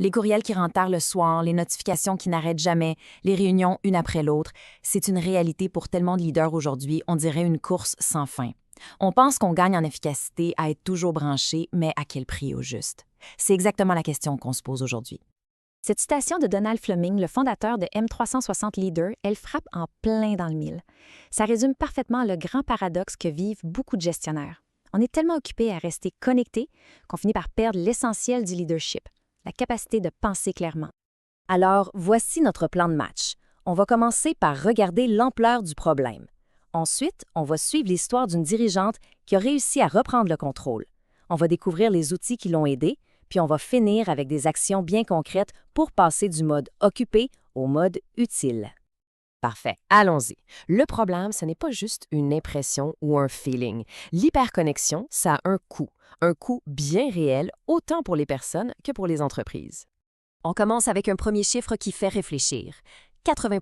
Les courriels qui rentrent tard le soir, les notifications qui n'arrêtent jamais, les réunions une après l'autre, c'est une réalité pour tellement de leaders aujourd'hui, on dirait une course sans fin. On pense qu'on gagne en efficacité à être toujours branché, mais à quel prix au juste? C'est exactement la question qu'on se pose aujourd'hui. Cette citation de Donald Fleming, le fondateur de M360 Leader, elle frappe en plein dans le mille. Ça résume parfaitement le grand paradoxe que vivent beaucoup de gestionnaires. On est tellement occupé à rester connecté qu'on finit par perdre l'essentiel du leadership, la capacité de penser clairement. Alors, voici notre plan de match. On va commencer par regarder l'ampleur du problème. Ensuite, on va suivre l'histoire d'une dirigeante qui a réussi à reprendre le contrôle. On va découvrir les outils qui l'ont aidée, puis on va finir avec des actions bien concrètes pour passer du mode occupé au mode utile. Parfait, allons-y. Le problème, ce n'est pas juste une impression ou un feeling. L'hyperconnexion, ça a un coût bien réel, autant pour les personnes que pour les entreprises. On commence avec un premier chiffre qui fait réfléchir. 80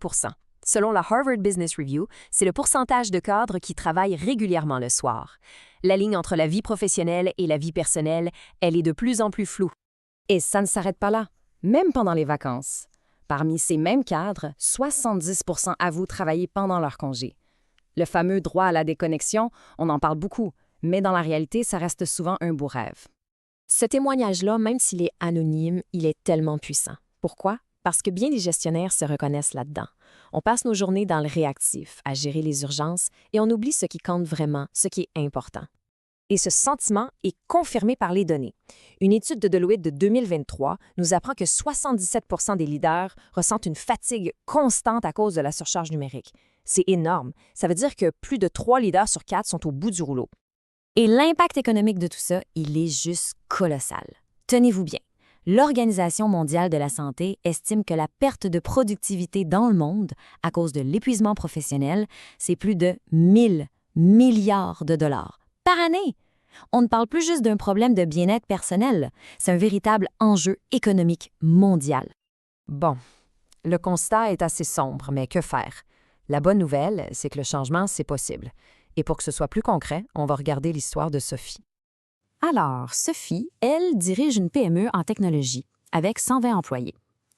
Selon la Harvard Business Review, c'est le pourcentage de cadres qui travaillent régulièrement le soir. La ligne entre la vie professionnelle et la vie personnelle, elle est de plus en plus floue. Et ça ne s'arrête pas là, même pendant les vacances. Parmi ces mêmes cadres, 70% avouent travailler pendant leur congé. Le fameux droit à la déconnexion, on en parle beaucoup, mais dans la réalité, ça reste souvent un beau rêve. Ce témoignage-là, même s'il est anonyme, il est tellement puissant. Pourquoi? Parce que bien des gestionnaires se reconnaissent là-dedans. On passe nos journées dans le réactif, à gérer les urgences, et on oublie ce qui compte vraiment, ce qui est important. Et ce sentiment est confirmé par les données. Une étude de Deloitte de 2023 nous apprend que 77 des leaders ressentent une fatigue constante à cause de la surcharge numérique. C'est énorme. Ça veut dire que plus de 3 leaders sur 4 sont au bout du rouleau. Et l'impact économique de tout ça, il est juste colossal. Tenez-vous bien. L'Organisation mondiale de la santé estime que la perte de productivité dans le monde, à cause de l'épuisement professionnel, c'est plus de 1000 milliards de dollars par année. On ne parle plus juste d'un problème de bien-être personnel, c'est un véritable enjeu économique mondial. Bon, le constat est assez sombre, mais que faire? La bonne nouvelle, c'est que le changement, c'est possible. Et pour que ce soit plus concret, on va regarder l'histoire de Sophie. Alors, Sophie, elle, dirige une PME en technologie, avec 120 employés.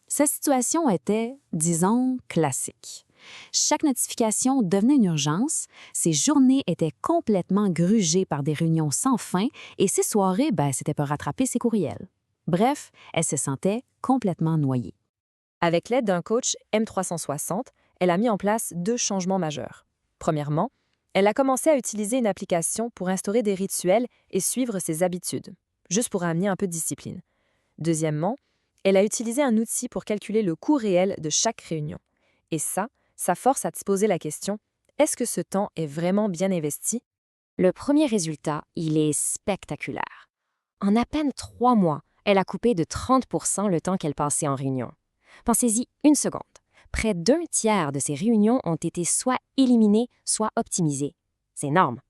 Sa situation était, disons, classique. Chaque notification devenait une urgence, ses journées étaient complètement grugées par des réunions sans fin et ses soirées, c'était pour rattraper ses courriels. Bref, elle se sentait complètement noyée. Avec l'aide d'un coach M360, elle a mis en place 2 changements majeurs. Premièrement, elle a commencé à utiliser une application pour instaurer des rituels et suivre ses habitudes, juste pour amener un peu de discipline. Deuxièmement, elle a utilisé un outil pour calculer le coût réel de chaque réunion. Et ça force à se poser la question, est-ce que ce temps est vraiment bien investi? Le premier résultat, il est spectaculaire. En à peine 3 mois, elle a coupé de 30 le temps qu'elle passait en réunion. Pensez-y une seconde. Près d'un tiers de ces réunions ont été soit éliminées, soit optimisées. C'est énorme.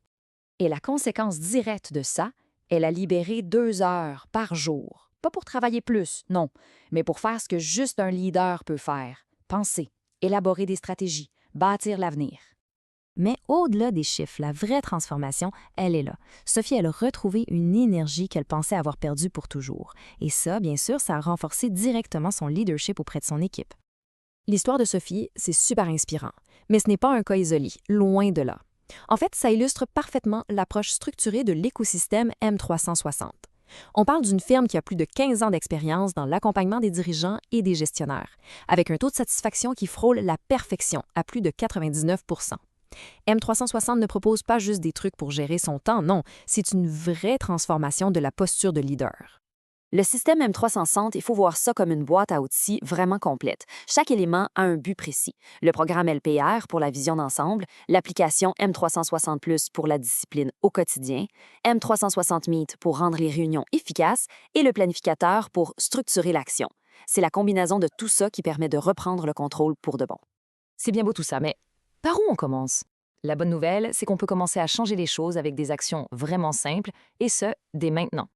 Et la conséquence directe de ça, elle a libéré 2 heures par jour. Pas pour travailler plus, non, mais pour faire ce que juste un leader peut faire. Penser, élaborer des stratégies, bâtir l'avenir. Mais au-delà des chiffres, la vraie transformation, elle est là. Sophie, elle a retrouvé une énergie qu'elle pensait avoir perdue pour toujours. Et ça, bien sûr, ça a renforcé directement son leadership auprès de son équipe. L'histoire de Sophie, c'est super inspirant, mais ce n'est pas un cas isolé, loin de là. En fait, ça illustre parfaitement l'approche structurée de l'écosystème M360. On parle d'une firme qui a plus de 15 ans d'expérience dans l'accompagnement des dirigeants et des gestionnaires, avec un taux de satisfaction qui frôle la perfection à plus de 99 M360 ne propose pas juste des trucs pour gérer son temps, non, c'est une vraie transformation de la posture de leader. Le système M360, il faut voir ça comme une boîte à outils vraiment complète. Chaque élément a un but précis. Le programme LPR pour la vision d'ensemble, l'application M360+ pour la discipline au quotidien, M360 Meet pour rendre les réunions efficaces et le planificateur pour structurer l'action. C'est la combinaison de tout ça qui permet de reprendre le contrôle pour de bon. C'est bien beau tout ça, mais par où on commence? La bonne nouvelle, c'est qu'on peut commencer à changer les choses avec des actions vraiment simples, et ce, dès maintenant.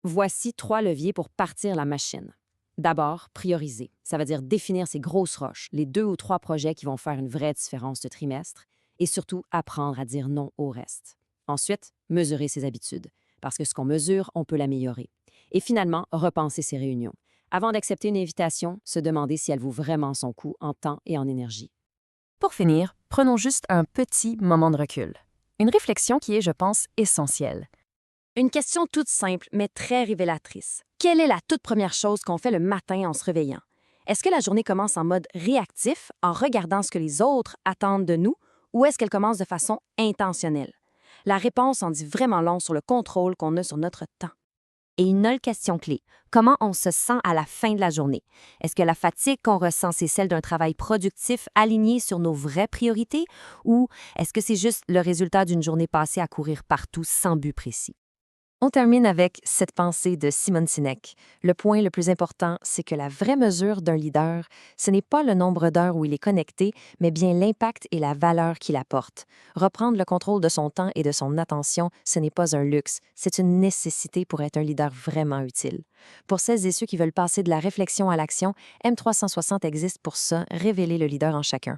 Voici 3 leviers pour partir la machine. D'abord, prioriser. Ça veut dire définir ces grosses roches, les 2 ou 3 projets qui vont faire une vraie différence de trimestre, et surtout apprendre à dire non au reste. Ensuite, mesurer ses habitudes, parce que ce qu'on mesure, on peut l'améliorer. Et finalement, repenser ses réunions. Avant d'accepter une invitation, se demander si elle vaut vraiment son coût en temps et en énergie. Pour finir, prenons juste un petit moment de recul. Une réflexion qui est, je pense, essentielle. Une question toute simple, mais très révélatrice. Quelle est la toute première chose qu'on fait le matin en se réveillant? Est-ce que la journée commence en mode réactif, en regardant ce que les autres attendent de nous, ou est-ce qu'elle commence de façon intentionnelle? La réponse en dit vraiment long sur le contrôle qu'on a sur notre temps. Et une autre question clé, comment on se sent à la fin de la journée? Est-ce que la fatigue qu'on ressent, c'est celle d'un travail productif aligné sur nos vraies priorités ou est-ce que c'est juste le résultat d'une journée passée à courir partout sans but précis? On termine avec cette pensée de Simon Sinek. Le point le plus important, c'est que la vraie mesure d'un leader, ce n'est pas le nombre d'heures où il est connecté, mais bien l'impact et la valeur qu'il apporte. Reprendre le contrôle de son temps et de son attention, ce n'est pas un luxe, c'est une nécessité pour être un leader vraiment utile. Pour celles et ceux qui veulent passer de la réflexion à l'action, M360 existe pour ça, révéler le leader en chacun.